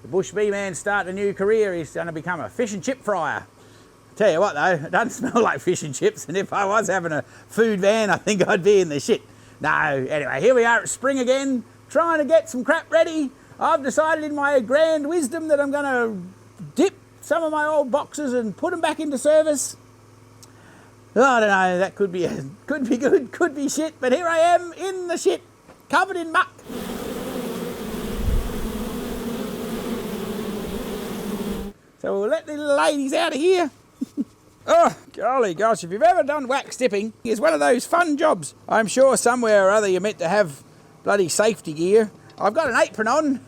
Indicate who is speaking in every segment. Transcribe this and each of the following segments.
Speaker 1: The bush bee man's starting a new career. He's going to become a fish and chip fryer. Tell you what though, it doesn't smell like fish and chips, and if I was having a food van, I think I'd be in the shit. No, anyway, here we are at spring again, trying to get some crap ready. I've decided in my grand wisdom that I'm going to dip some of my old boxes and put them back into service. Oh, I don't know, that could be good, could be shit, but here I am in the shit, covered in muck. So we'll let the little ladies out of here. Oh, golly gosh, if you've ever done wax dipping, it's one of those fun jobs. I'm sure somewhere or other you're meant to have bloody safety gear. I've got an apron on.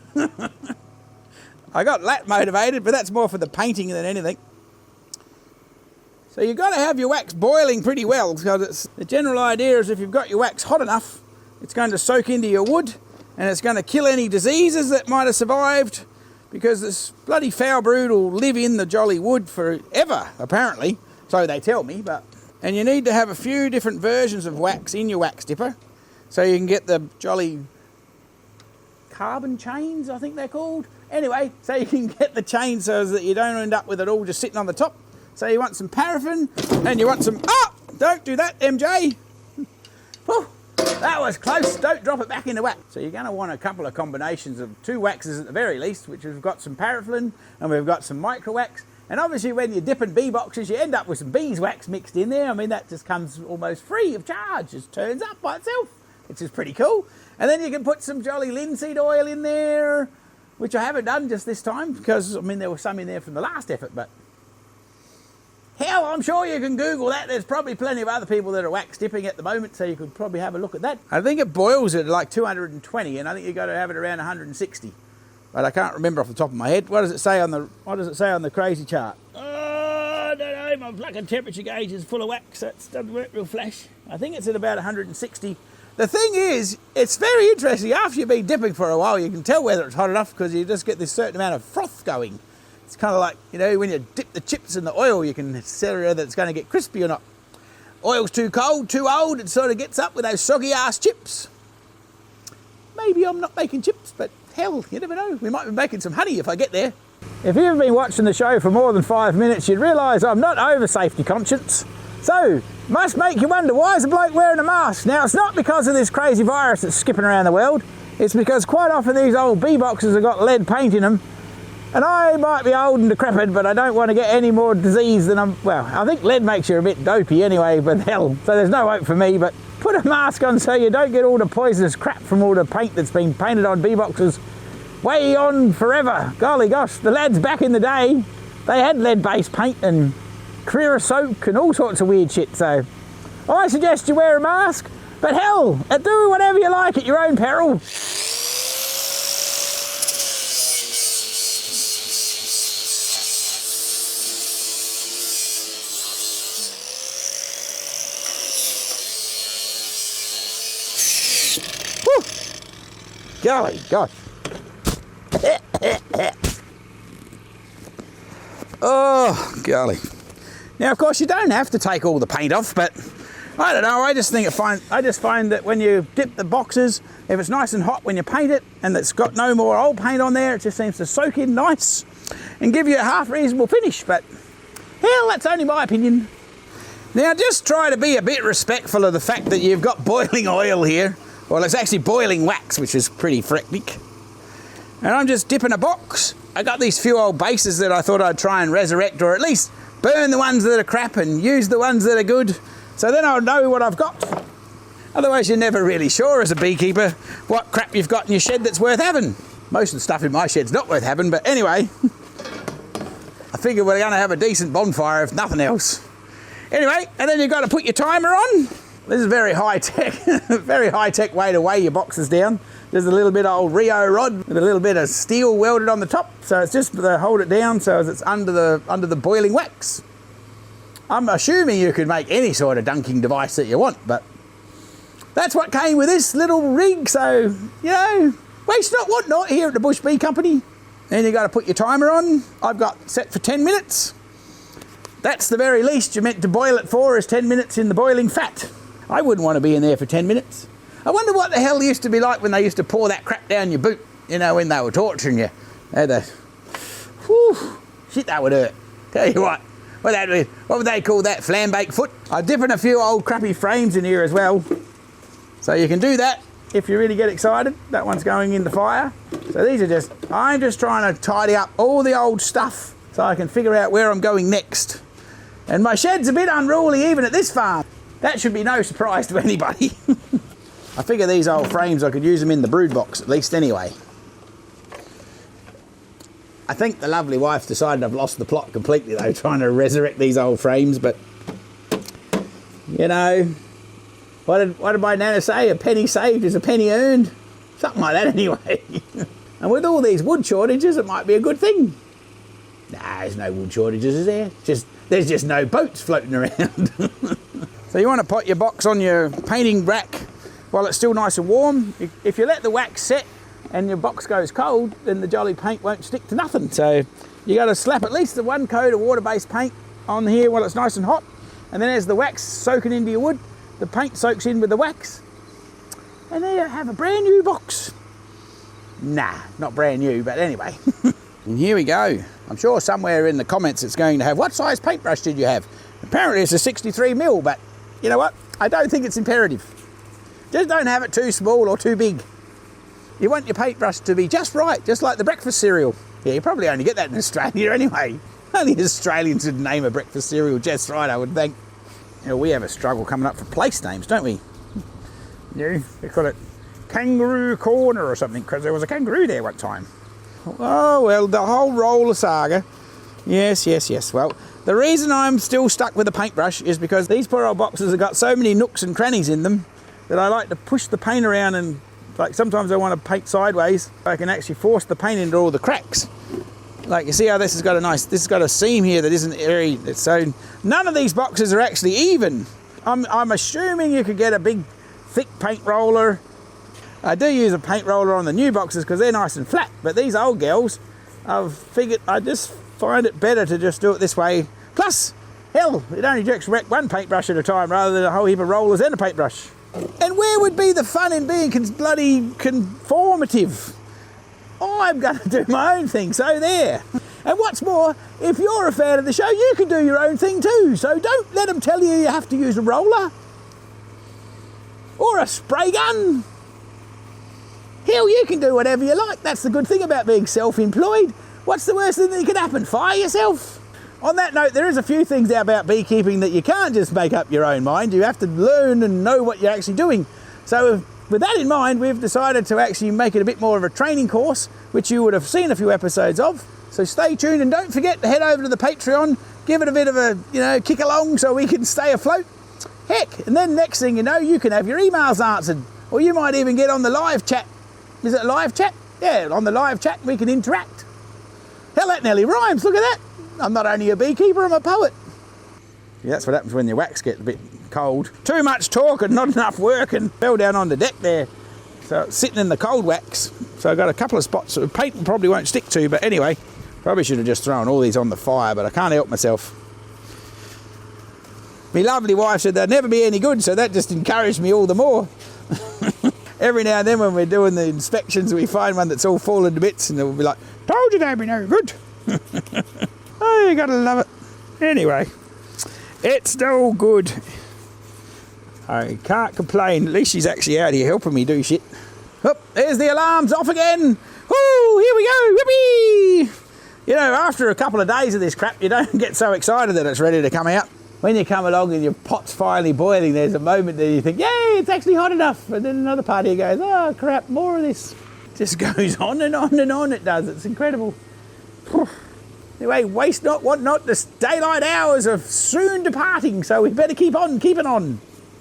Speaker 1: I got that motivated, but that's more for the painting than anything. So you've got to have your wax boiling pretty well, because the general idea is if you've got your wax hot enough, it's going to soak into your wood, and it's going to kill any diseases that might have survived, because this bloody foul brood will live in the jolly wood forever, apparently. So they tell me, and you need to have a few different versions of wax in your wax dipper, so you can get the jolly carbon chains, I think they're called. Anyway, so you can get the chains so that you don't end up with it all just sitting on the top. So you want some paraffin, and you want some, oh, don't do that, MJ. Whew, that was close, don't drop it back in the wax. So you're gonna want a couple of combinations of 2 waxes at the very least, which we've got some paraffin, and we've got some micro wax. And obviously when you're dipping bee boxes, you end up with some beeswax mixed in there. I mean, that just comes almost free of charge, just turns up by itself, which is pretty cool. And then you can put some jolly linseed oil in there, which I haven't done just this time, because, I mean, there was some in there from the last effort, but hell, I'm sure you can Google that. There's probably plenty of other people that are wax dipping at the moment, so you could probably have a look at that. I think it boils at like 220, and I think you've got to have it around 160. But I can't remember off the top of my head. What does it say on the crazy chart? Oh, I don't know. My fucking temperature gauge is full of wax. So it doesn't work real flash. I think it's at about 160. The thing is, it's very interesting. After you've been dipping for a while, you can tell whether it's hot enough because you just get this certain amount of froth going. It's kind of like, you know, when you dip the chips in the oil, you can tell whether it's going to get crispy or not. Oil's too cold, too old, it sort of gets up with those soggy ass chips. Maybe I'm not making chips, but hell, you never know. We might be making some honey if I get there. If you've been watching the show for more than 5 minutes, you'd realise I'm not over safety conscious. So, must make you wonder, why is a bloke wearing a mask? Now, it's not because of this crazy virus that's skipping around the world. It's because quite often these old bee boxes have got lead paint in them. And I might be old and decrepit, but I don't want to get any more disease than well, I think lead makes you a bit dopey anyway, but hell, so there's no hope for me. But put a mask on so you don't get all the poisonous crap from all the paint that's been painted on bee boxes way on forever. Golly gosh, the lads back in the day, they had lead-based paint and creosote and all sorts of weird shit. So I suggest you wear a mask, but hell, do whatever you like at your own peril. Golly gosh. Oh, golly. Now, of course, you don't have to take all the paint off, but I don't know, I just find that when you dip the boxes, if it's nice and hot when you paint it, and it's got no more old paint on there, it just seems to soak in nice and give you a half reasonable finish. But hell, that's only my opinion. Now, just try to be a bit respectful of the fact that you've got boiling oil here. Well, it's actually boiling wax, which is pretty freaknik. And I'm just dipping a box. I got these few old bases that I thought I'd try and resurrect, or at least burn the ones that are crap and use the ones that are good. So then I'll know what I've got. Otherwise, you're never really sure as a beekeeper what crap you've got in your shed that's worth having. Most of the stuff in my shed's not worth having, but anyway. I figure we're going to have a decent bonfire if nothing else. Anyway, and then you've got to put your timer on. This is very high-tech, very high-tech way to weigh your boxes down. There's a little bit of old Rio rod with a little bit of steel welded on the top, so it's just to hold it down so as it's under the boiling wax. I'm assuming you could make any sort of dunking device that you want, but that's what came with this little rig, so, you know, waste not, want not here at the Bush Bee Company. Then you got to put your timer on. I've got set for 10 minutes. That's the very least you're meant to boil it for, is 10 minutes in the boiling fat. I wouldn't want to be in there for 10 minutes. I wonder what the hell it used to be like when they used to pour that crap down your boot, you know, when they were torturing you. They had Whew, shit, that would hurt. Tell you what would they call that, flambeque foot? I'm dipping a few old crappy frames in here as well. So you can do that if you really get excited. That one's going in the fire. So these are I'm just trying to tidy up all the old stuff so I can figure out where I'm going next. And my shed's a bit unruly even at this farm. That should be no surprise to anybody. I figure these old frames, I could use them in the brood box at least anyway. I think the lovely wife decided I've lost the plot completely though, trying to resurrect these old frames, but you know, what did my nana say? A penny saved is a penny earned. Something like that anyway. And with all these wood shortages, it might be a good thing. Nah, there's no wood shortages, is there? There's just no boats floating around. So you want to put your box on your painting rack while it's still nice and warm. If you let the wax set and your box goes cold, then the jolly paint won't stick to nothing. So you got to slap at least the one coat of water-based paint on here while it's nice and hot. And then as the wax soaking into your wood, the paint soaks in with the wax. And there you have a brand new box. Nah, not brand new, but anyway. And here we go. I'm sure somewhere in the comments it's going to have, what size paintbrush did you have? Apparently it's a 63mm, but you know what? I don't think it's imperative. Just don't have it too small or too big. You want your paintbrush to be just right, just like the breakfast cereal. Yeah, you probably only get that in Australia anyway. Only Australians would name a breakfast cereal just right, I would think. You know, we have a struggle coming up for place names, don't we? Yeah, they call it Kangaroo Corner or something, because there was a kangaroo there one time. Oh, well, the whole roller saga. Yes. Well, the reason I'm still stuck with a paintbrush is because these poor old boxes have got so many nooks and crannies in them that I like to push the paint around, and like sometimes I want to paint sideways. I can actually force the paint into all the cracks. Like you see how this has got this has got a seam here that isn't very, so none of these boxes are actually even. I'm assuming you could get a big thick paint roller. I do use a paint roller on the new boxes because they're nice and flat, but these old girls, I've figured I just find it better to just do it this way. Plus, hell, it only just wreck one paintbrush at a time rather than a whole heap of rollers and a paintbrush. And where would be the fun in being bloody conformative? I'm going to do my own thing, so there. And what's more, if you're a fan of the show, you can do your own thing too. So don't let them tell you have to use a roller or a spray gun. Hell, you can do whatever you like. That's the good thing about being self-employed. What's the worst thing that could happen? Fire yourself. On that note, there is a few things about beekeeping that you can't just make up your own mind. You have to learn and know what you're actually doing. So with that in mind, we've decided to actually make it a bit more of a training course, which you would have seen a few episodes of. So stay tuned and don't forget to head over to the Patreon, give it a bit of a, kick along so we can stay afloat. Heck, and then next thing you know, you can have your emails answered, or you might even get on the live chat. Is it a live chat? Yeah, on the live chat we can interact. Hell, that nearly rhymes, look at that. I'm not only a beekeeper, I'm a poet. Yeah, that's what happens when your wax gets a bit cold. Too much talk and not enough work, and fell down on the deck there. So it's sitting in the cold wax. So I've got a couple of spots that paint probably won't stick to, but anyway, probably should have just thrown all these on the fire, but I can't help myself. My lovely wife said they'd never be any good, so that just encouraged me all the more. Every now and then when we're doing the inspections, we find one that's all fallen to bits, and we'll be like, told you they'd be no good. Oh, you gotta love it. Anyway, it's still good. I can't complain. At least she's actually out here helping me do shit. Oh, there's the alarms off again. Woo, here we go. Whoopee! You know, after a couple of days of this crap, you don't get so excited that it's ready to come out. When you come along and your pot's finally boiling, there's a moment that you think, yay, it's actually hot enough. And then another part of you goes, oh crap, more of this. It just goes on and on and on, it does. It's incredible. Anyway, waste not, want not, the daylight hours are soon departing, so we better keep on keeping on.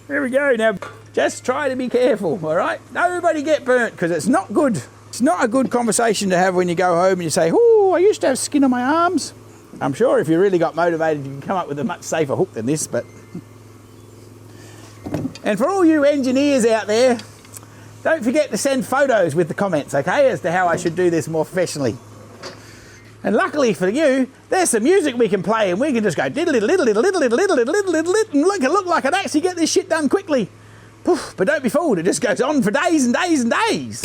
Speaker 1: There we go. Now, just try to be careful, all right? Nobody get burnt, because it's not good. It's not a good conversation to have when you go home and you say, oh, I used to have skin on my arms. I'm sure if you really got motivated, you can come up with a much safer hook than this, but... And for all you engineers out there, don't forget to send photos with the comments, okay, as to how I should do this more professionally. And luckily for you, there's some music we can play, and we can just go diddle diddle diddle diddle diddle diddle diddle diddle diddle and look like I'd actually get this shit done quickly. But don't be fooled, it just goes on for days and days and days.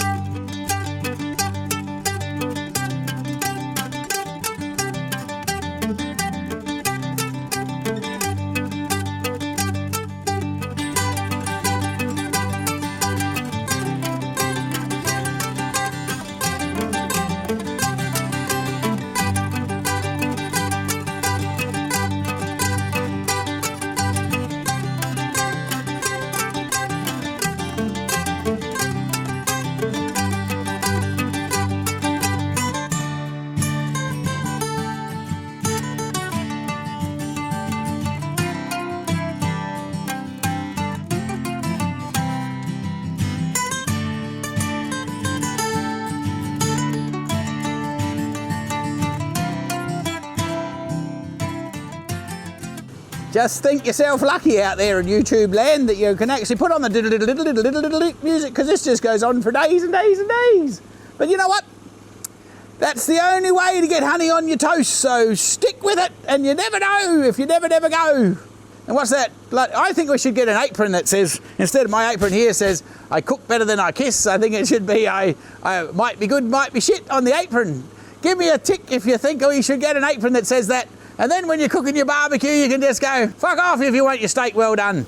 Speaker 1: Just think yourself lucky out there in YouTube land that you can actually put on the diddle music, because this just goes on for days and days and days. But you know what? That's the only way to get honey on your toast, so stick with it, and you never know if you never go. And what's that? Like, I think we should get an apron that says, instead of my apron here says, I cook better than I kiss, I think it should be, I might be good, might be shit on the apron. Give me a tick if you think we should get an apron that says that. And then when you're cooking your barbecue, you can just go, fuck off if you want your steak well done.